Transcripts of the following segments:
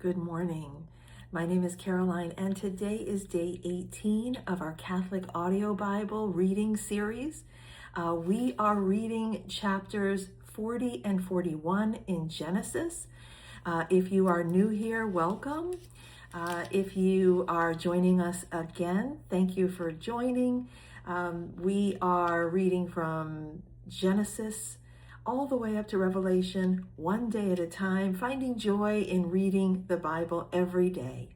Good morning. My name is Caroline, and today is day 18 of our Catholic Audio Bible reading series. We are reading chapters 40 and 41 in Genesis. If you are new here, welcome. If you are joining us again, thank you for joining. We are reading from Genesis all the way up to Revelation, one day at a time, finding joy in reading the Bible every day.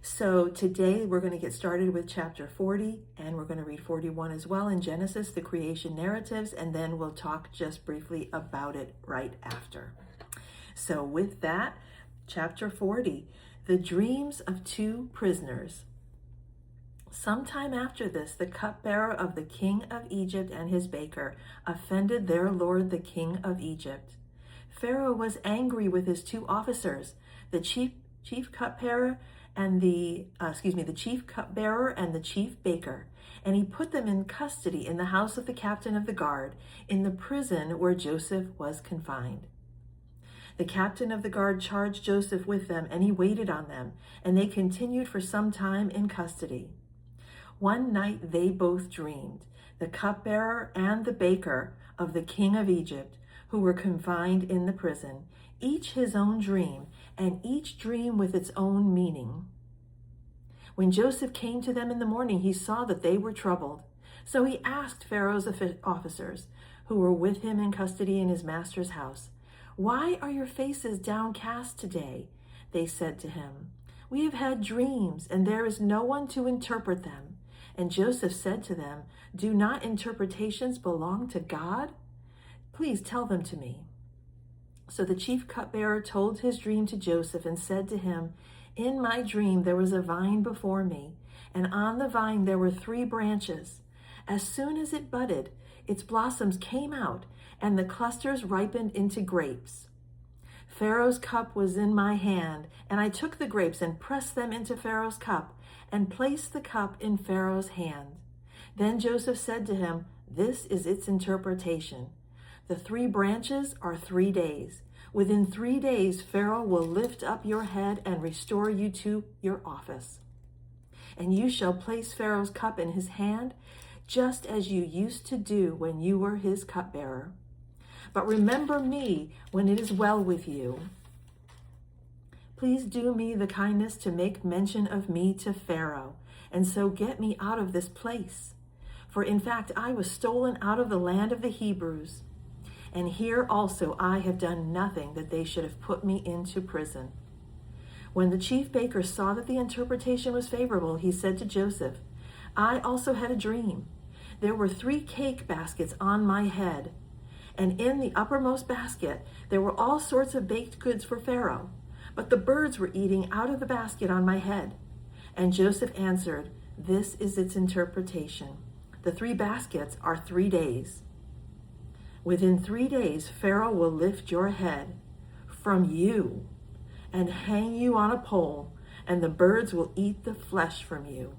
So today we're going to get started with chapter 40, and we're going to read 41 as well in Genesis, the creation narratives, and then we'll talk just briefly about it right after. So with that, chapter 40, the dreams of two prisoners. Sometime after this, the cupbearer of the king of Egypt and his baker offended their lord, the king of Egypt. Pharaoh was angry with his two officers, the chief cupbearer and the chief cupbearer and the chief baker, and he put them in custody in the house of the captain of the guard, in the prison where Joseph was confined. The captain of the guard charged Joseph with them, and he waited on them, and they continued for some time in custody. One night they both dreamed, the cupbearer and the baker of the king of Egypt, who were confined in the prison, each his own dream, and each dream with its own meaning. When Joseph came to them in the morning, he saw that they were troubled. So he asked Pharaoh's officers, who were with him in custody in his master's house, "Why are your faces downcast today?" They said to him, "We have had dreams, and there is no one to interpret them." And Joseph said to them, "Do not interpretations belong to God? Please tell them to me." So the chief cupbearer told his dream to Joseph and said to him, "In my dream there was a vine before me, and on the vine there were 3 branches. As soon as it budded, its blossoms came out, and the clusters ripened into grapes. Pharaoh's cup was in my hand, and I took the grapes and pressed them into Pharaoh's cup, and placed the cup in Pharaoh's hand. Then Joseph said to him, 'This is its interpretation. The 3 branches are 3 days. Within 3 days, Pharaoh will lift up your head and restore you to your office. And you shall place Pharaoh's cup in his hand, just as you used to do when you were his cupbearer. But remember me when it is well with you. Please do me the kindness to make mention of me to Pharaoh, and so get me out of this place. For in fact, I was stolen out of the land of the Hebrews. And here also I have done nothing that they should have put me into prison.' When the chief baker saw that the interpretation was favorable, he said to Joseph, 'I also had a dream. There were 3 cake baskets on my head, and in the uppermost basket there were all sorts of baked goods for Pharaoh. But the birds were eating out of the basket on my head.' And Joseph answered, 'This is its interpretation. The 3 baskets are 3 days. Within 3 days, Pharaoh will lift your head from you and hang you on a pole, and the birds will eat the flesh from you.'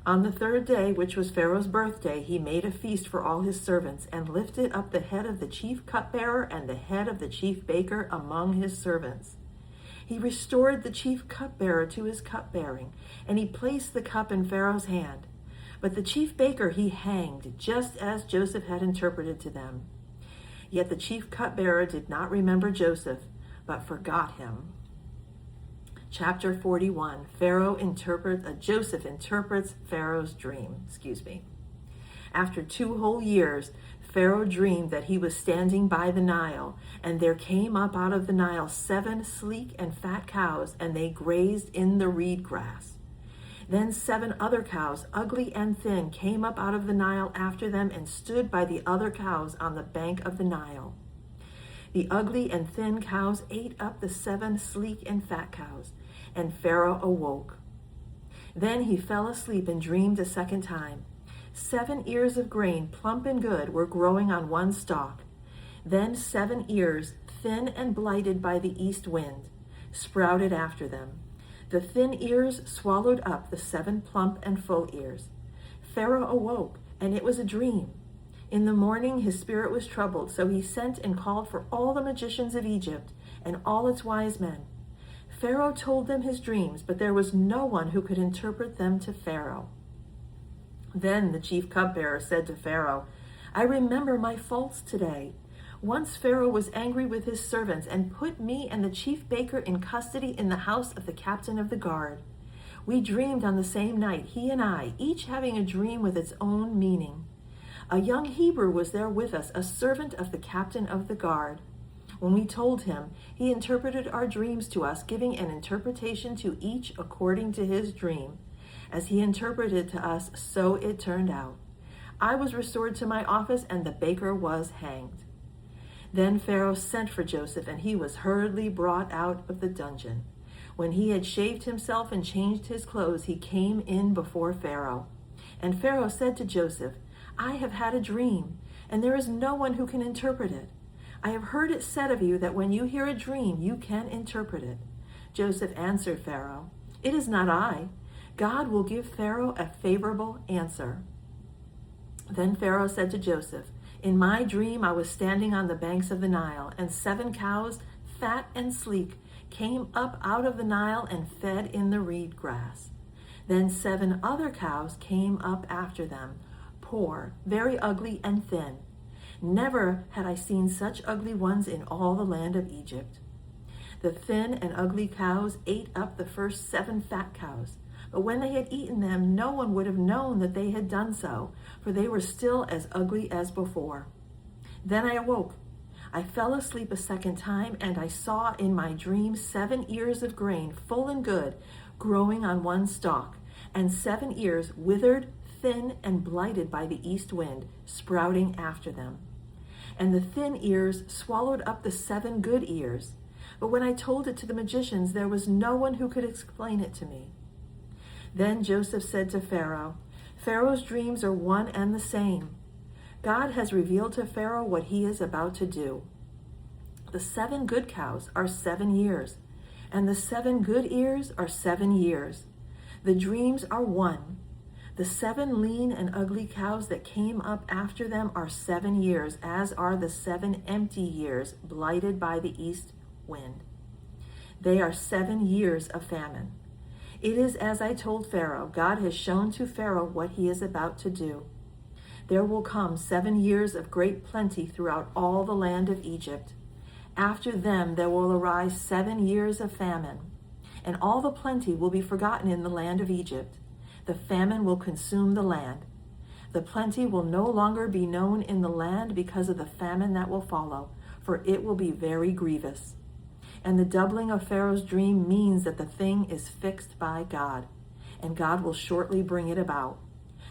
On the 3rd day, which was Pharaoh's birthday, he made a feast for all his servants and lifted up the head of the chief cupbearer and the head of the chief baker among his servants. He restored the chief cupbearer to his cupbearing, and he placed the cup in Pharaoh's hand. But the chief baker he hanged, just as Joseph had interpreted to them. Yet the chief cupbearer did not remember Joseph, but forgot him." Chapter 41, Joseph interprets Pharaoh's dream. After 2 whole years, Pharaoh dreamed that he was standing by the Nile, and there came up out of the Nile 7 sleek and fat cows, and they grazed in the reed grass. Then 7 other cows, ugly and thin, came up out of the Nile after them and stood by the other cows on the bank of the Nile. The ugly and thin cows ate up the 7 sleek and fat cows, and Pharaoh awoke. Then he fell asleep and dreamed a second time. 7 ears of grain, plump and good, were growing on one stalk. Then 7 ears, thin and blighted by the east wind, sprouted after them. The thin ears swallowed up the 7 plump and full ears. Pharaoh awoke, and it was a dream. In the morning his spirit was troubled, so he sent and called for all the magicians of Egypt and all its wise men. Pharaoh told them his dreams, but there was no one who could interpret them to Pharaoh. Then the chief cupbearer said to Pharaoh, I remember my faults today. Once Pharaoh was angry with his servants and put me and the chief baker in custody in the house of the captain of the guard. We dreamed on the same night, he and I, each having a dream with its own meaning. A young Hebrew was there with us, a servant of the captain of the guard. When we told him, he interpreted our dreams to us, giving an interpretation to each according to his dream. As he interpreted to us, so it turned out. I was restored to my office, and the baker was hanged. Then Pharaoh sent for Joseph, and he was hurriedly brought out of the dungeon. When he had shaved himself and changed his clothes, he came in before Pharaoh. And Pharaoh said to Joseph, I have had a dream, and there is no one who can interpret it. I have heard it said of you that when you hear a dream, you can interpret it. Joseph answered Pharaoh, It is not I. God will give Pharaoh a favorable answer. Then Pharaoh said to Joseph, In my dream I was standing on the banks of the Nile, and 7 cows, fat and sleek, came up out of the Nile and fed in the reed grass. Then 7 other cows came up after them, poor, very ugly and thin. Never had I seen such ugly ones in all the land of Egypt. The thin and ugly cows ate up the first 7 fat cows. But when they had eaten them, no one would have known that they had done so, for they were still as ugly as before. Then I awoke. I fell asleep a second time, and I saw in my dream 7 ears of grain, full and good, growing on one stalk, and 7 ears withered, thin, and blighted by the east wind, sprouting after them. And the thin ears swallowed up the 7 good ears. But when I told it to the magicians, there was no one who could explain it to me. Then Joseph said to Pharaoh, Pharaoh's dreams are one and the same. God has revealed to Pharaoh what he is about to do. The 7 good cows are 7 years, and the 7 good ears are 7 years. The dreams are one. The 7 lean and ugly cows that came up after them are 7 years, as are the 7 empty years blighted by the east wind. They are 7 years of famine. It is as I told Pharaoh. God has shown to Pharaoh what he is about to do. There will come 7 years of great plenty throughout all the land of Egypt. After them there will arise 7 years of famine, and all the plenty will be forgotten in the land of Egypt. The famine will consume the land. The plenty will no longer be known in the land because of the famine that will follow, for it will be very grievous. And the doubling of Pharaoh's dream means that the thing is fixed by God, and God will shortly bring it about.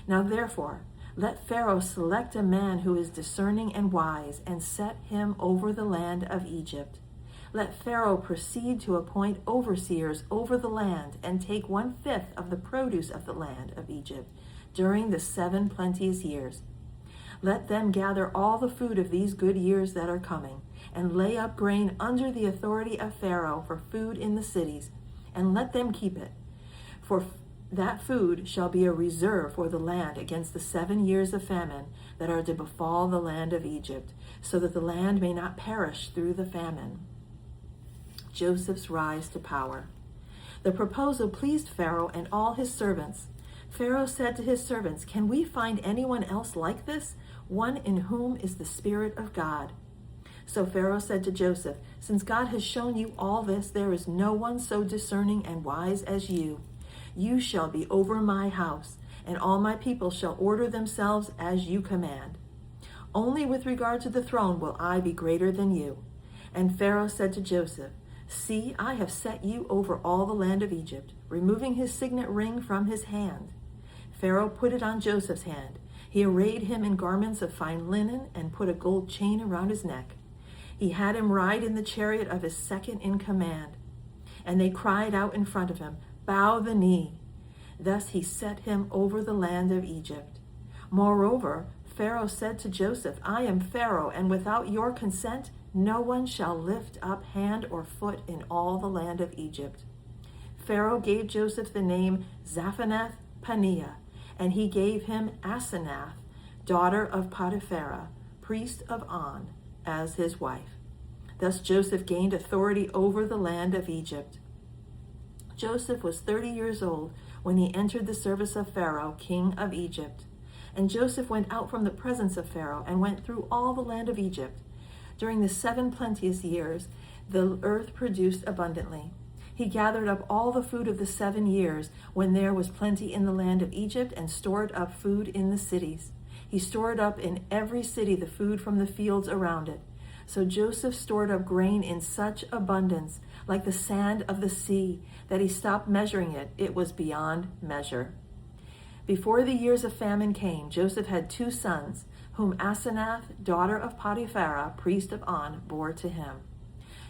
Now therefore, let Pharaoh select a man who is discerning and wise, and set him over the land of Egypt. Let Pharaoh proceed to appoint overseers over the land, and take 1/5 of the produce of the land of Egypt during the 7 plenteous years. Let them gather all the food of these good years that are coming, and lay up grain under the authority of Pharaoh for food in the cities, and let them keep it. For that food shall be a reserve for the land against the 7 years of famine that are to befall the land of Egypt, so that the land may not perish through the famine. Joseph's rise to power. The proposal pleased Pharaoh and all his servants. Pharaoh said to his servants, Can we find anyone else like this, one in whom is the Spirit of God? So Pharaoh said to Joseph, Since God has shown you all this, there is no one so discerning and wise as you. You shall be over my house, and all my people shall order themselves as you command. Only with regard to the throne will I be greater than you. And Pharaoh said to Joseph, See, I have set you over all the land of Egypt, removing his signet ring from his hand. Pharaoh put it on Joseph's hand. He arrayed him in garments of fine linen and put a gold chain around his neck. He had him ride in the chariot of his second in command. And they cried out in front of him, Bow the knee. Thus he set him over the land of Egypt. Moreover, Pharaoh said to Joseph, I am Pharaoh, and without your consent, no one shall lift up hand or foot in all the land of Egypt. Pharaoh gave Joseph the name Zaphenath-Paneah, and he gave him Asenath, daughter of Potipharah, priest of On, as his wife. Thus Joseph gained authority over the land of Egypt. Joseph was 30 years old when he entered the service of Pharaoh, king of Egypt. And Joseph went out from the presence of Pharaoh and went through all the land of Egypt. During the 7 plenteous years, the earth produced abundantly. He gathered up all the food of the 7 years when there was plenty in the land of Egypt and stored up food in the cities. He stored up in every city the food from the fields around it. So Joseph stored up grain in such abundance, like the sand of the sea, that he stopped measuring it. It was beyond measure. Before the years of famine came, Joseph had 2 sons, whom Asenath, daughter of Potipharah, priest of On, bore to him.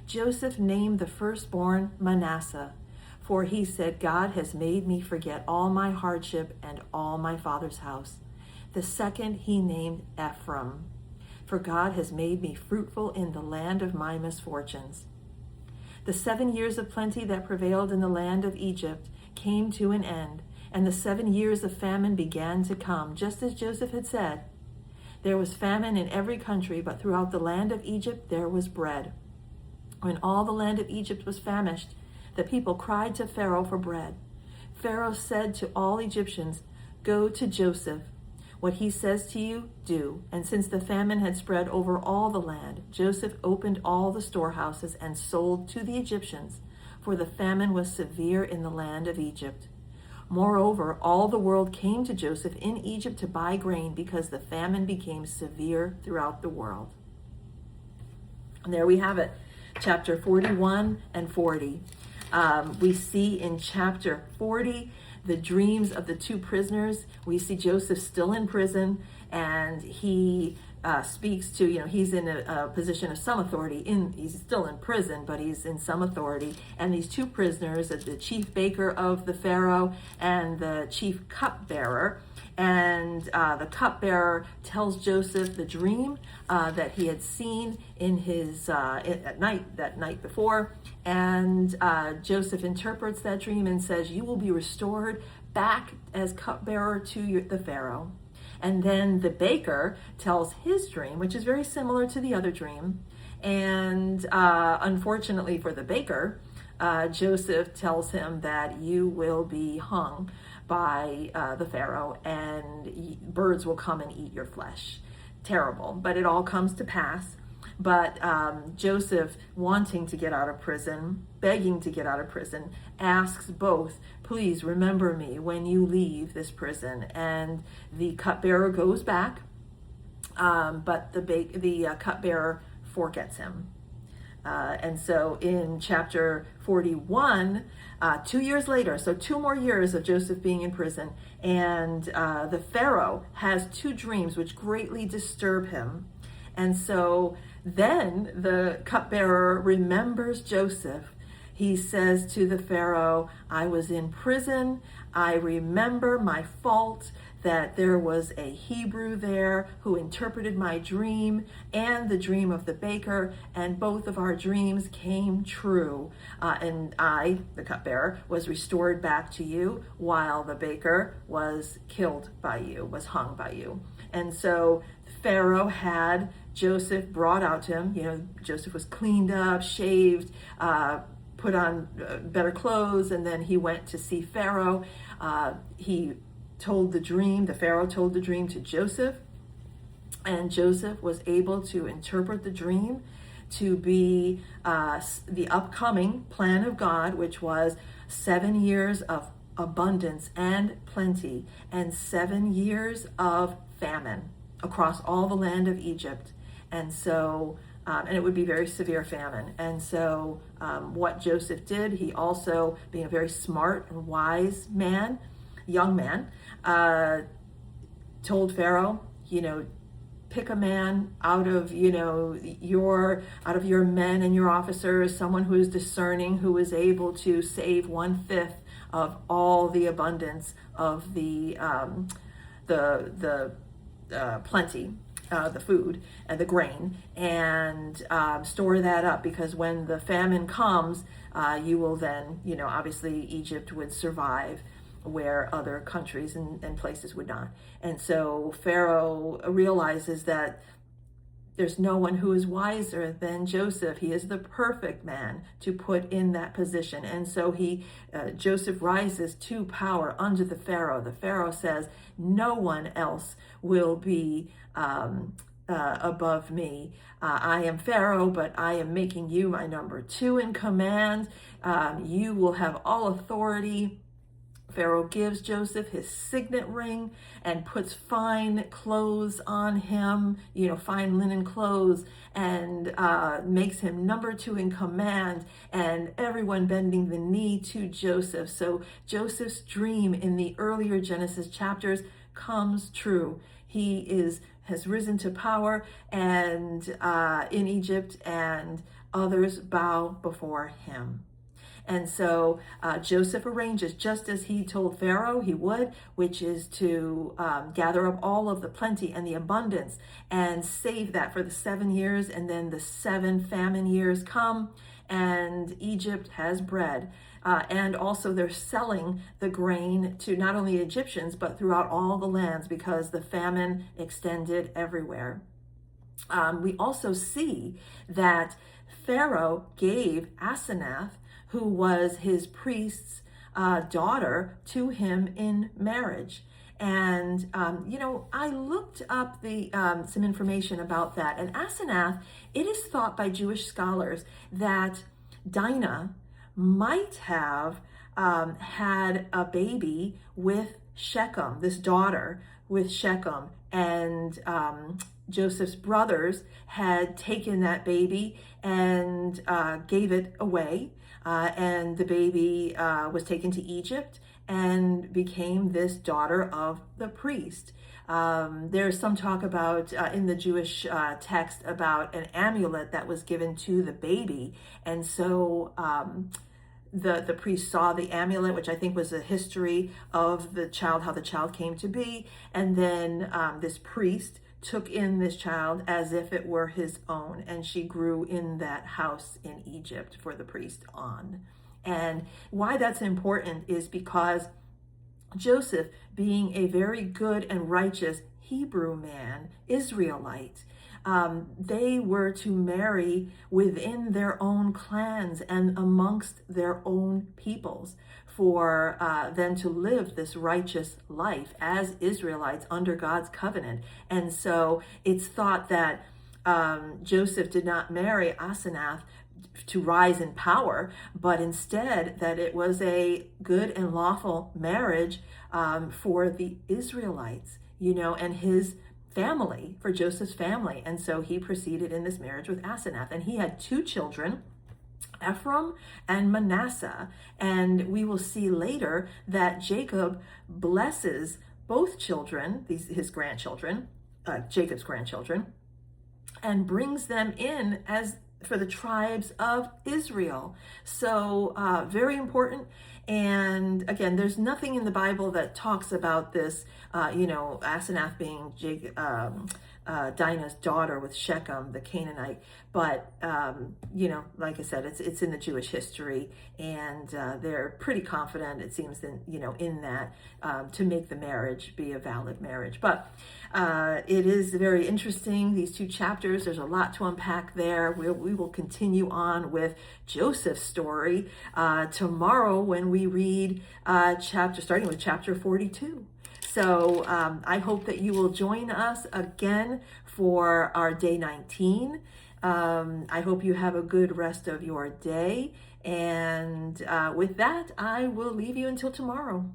Joseph named the firstborn Manasseh, for he said, God has made me forget all my hardship and all my father's house. The second he named Ephraim, for God has made me fruitful in the land of my misfortunes. The 7 years of plenty that prevailed in the land of Egypt came to an end, and the 7 years of famine began to come, just as Joseph had said. There was famine in every country, but throughout the land of Egypt there was bread. When all the land of Egypt was famished, the people cried to Pharaoh for bread. Pharaoh said to all Egyptians, go to Joseph. What he says to you, do. And since the famine had spread over all the land, Joseph opened all the storehouses and sold to the Egyptians, for the famine was severe in the land of Egypt. Moreover, all the world came to Joseph in Egypt to buy grain because the famine became severe throughout the world. And there we have it. Chapter 41 and 40. We see in chapter 40 the dreams of the 2 prisoners. We see Joseph still in prison, and he speaks to, he's in a position of some authority. He's still in prison, but he's in some authority. And these 2 prisoners, the chief baker of the Pharaoh and the chief cupbearer, and the cupbearer tells Joseph the dream that he had seen in his that night before, and Joseph interprets that dream and says, you will be restored back as cupbearer to the Pharaoh. And then the baker tells his dream, which is very similar to the other dream, and unfortunately for the baker, Joseph tells him that you will be hung by the Pharaoh, and birds will come and eat your flesh. Terrible, but it all comes to pass. But Joseph, wanting to get out of prison, begging to get out of prison, asks both, please remember me when you leave this prison. And the cupbearer goes back, but the cupbearer forgets him. And so in chapter 41, 2 years later, so 2 more years of Joseph being in prison, and the Pharaoh has 2 dreams which greatly disturb him. And so then the cupbearer remembers Joseph. He says to the Pharaoh, I was in prison. I remember my fault, that there was a Hebrew there who interpreted my dream and the dream of the baker, and both of our dreams came true. And I, the cupbearer, was restored back to you, while the baker was killed by you, was hung by you. And so Pharaoh had Joseph brought out to him. Joseph was cleaned up, shaved, put on better clothes, and then he went to see Pharaoh. He told the dream, the Pharaoh told the dream to Joseph, and Joseph was able to interpret the dream to be the upcoming plan of God, which was 7 years of abundance and plenty, and 7 years of famine across all the land of Egypt. And so, and it would be very severe famine. And so what Joseph did, he also, being a very smart and wise man, young man, told Pharaoh, pick a man out of your men and your officers, someone who is discerning, who is able to save 1/5 of all the abundance of the plenty, the food and the grain, and store that up, because when the famine comes, you will then, obviously Egypt would survive where other countries and places would not. And so Pharaoh realizes that There's no one who is wiser than Joseph. He is the perfect man to put in that position. And so Joseph rises to power under the Pharaoh. The Pharaoh says, no one else will be above me. I am Pharaoh, but I am making you my number two in command. You will have all authority. Pharaoh gives Joseph his signet ring and puts fine clothes on him, fine linen clothes, and makes him number two in command, and everyone bending the knee to Joseph. So Joseph's dream in the earlier Genesis chapters comes true. He has risen to power and in Egypt, and others bow before him. And so Joseph arranges just as he told Pharaoh he would, which is to gather up all of the plenty and the abundance and save that for the 7 years. And then the 7 famine years come and Egypt has bread. And also they're selling the grain to not only Egyptians, but throughout all the lands because the famine extended everywhere. We also see that Pharaoh gave Asenath, who was his priest's daughter, to him in marriage. And, I looked up some information about that. And Asenath, it is thought by Jewish scholars that Dinah might have had a baby with Shechem, this daughter with Shechem. And Joseph's brothers had taken that baby and gave it away. And the baby was taken to Egypt and became this daughter of the priest. There's some talk about in the Jewish text about an amulet that was given to the baby. And so the priest saw the amulet, which I think was a history of the child, how the child came to be. And then this priest took in this child as if it were his own, and she grew in that house in Egypt for the priest on. And why that's important is because Joseph, being a very good and righteous Hebrew man, Israelite, they were to marry within their own clans and amongst their own peoples for them to live this righteous life as Israelites under God's covenant. And so it's thought that Joseph did not marry Asenath to rise in power, but instead that it was a good and lawful marriage for the Israelites, and his family, for Joseph's family. And so he proceeded in this marriage with Asenath, and he had 2 children, Ephraim and Manasseh. And we will see later that Jacob blesses both children, his grandchildren, Jacob's grandchildren, and brings them in as for the tribes of Israel. So very important. And again, there's nothing in the Bible that talks about this, Asenath being Dinah's daughter with Shechem, the Canaanite. But, like I said, it's in the Jewish history, and they're pretty confident, it seems, in that to make the marriage be a valid marriage. But it is very interesting, these 2 chapters. There's a lot to unpack there. We will continue on with Joseph's story tomorrow when we read starting with chapter 42. So I hope that you will join us again for our day 19. I hope you have a good rest of your day. And with that, I will leave you until tomorrow.